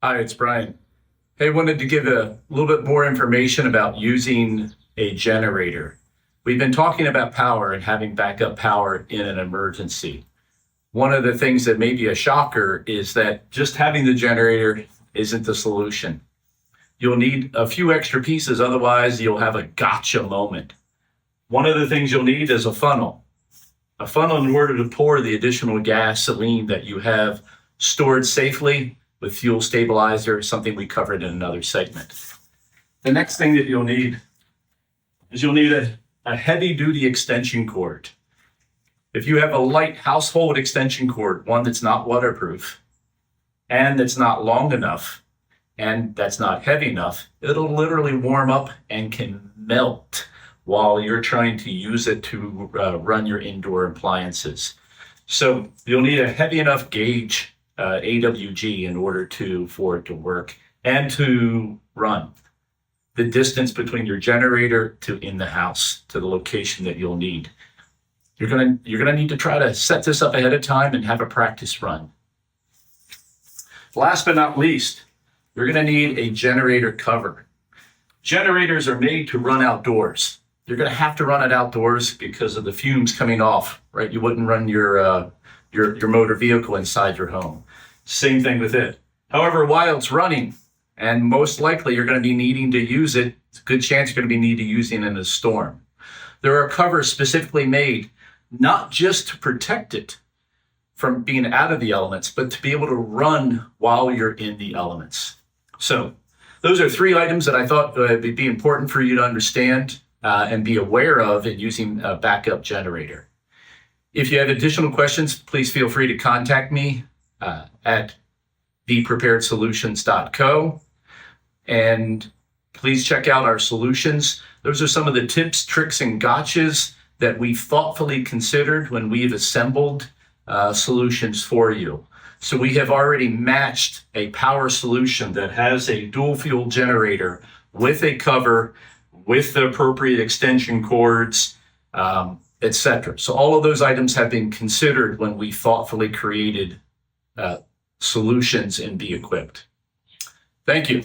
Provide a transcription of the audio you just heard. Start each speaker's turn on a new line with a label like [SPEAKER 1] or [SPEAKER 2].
[SPEAKER 1] Hi, it's Brian. Hey, wanted to give a little bit more information about using a generator. We've been talking about power and having backup power in an emergency. One of the things that may be a shocker is that just having the generator isn't the solution. You'll need a few extra pieces, otherwise you'll have a gotcha moment. One of the things you'll need is a funnel. A funnel in order to pour the additional gasoline that you have stored safely with fuel stabilizer, something we covered in another segment. The next thing that you'll need is a heavy duty extension cord. If you have a light household extension cord, one that's not waterproof and that's not long enough and that's not heavy enough, it'll literally warm up and can melt while you're trying to use it to run your indoor appliances. So you'll need a heavy enough gauge AWG in order for it to work and to run. The distance between your generator to in the house to the location that you'll need. You're gonna need to try to set this up ahead of time and have a practice run. Last but not least, you're gonna need a generator cover. Generators are made to run outdoors. You're gonna have to run it outdoors because of the fumes coming off, right? You wouldn't run your motor vehicle inside your home. Same thing with it. However, while it's running, and most likely you're going to be needing to use it, it's a good chance you're going to be needing to use it in a storm. There are covers specifically made not just to protect it from being out of the elements, but to be able to run while you're in the elements. So those are 3 items that I thought would be important for you to understand and be aware of in using a backup generator. If you have additional questions, please feel free to contact me at thepreparedsolutions.co. And please check out our solutions. Those are some of the tips, tricks, and gotchas that we've thoughtfully considered when we've assembled solutions for you. So we have already matched a power solution that has a dual fuel generator with a cover, with the appropriate extension cords, etc. So all of those items have been considered when we thoughtfully created solutions in Be Equipped. Thank you.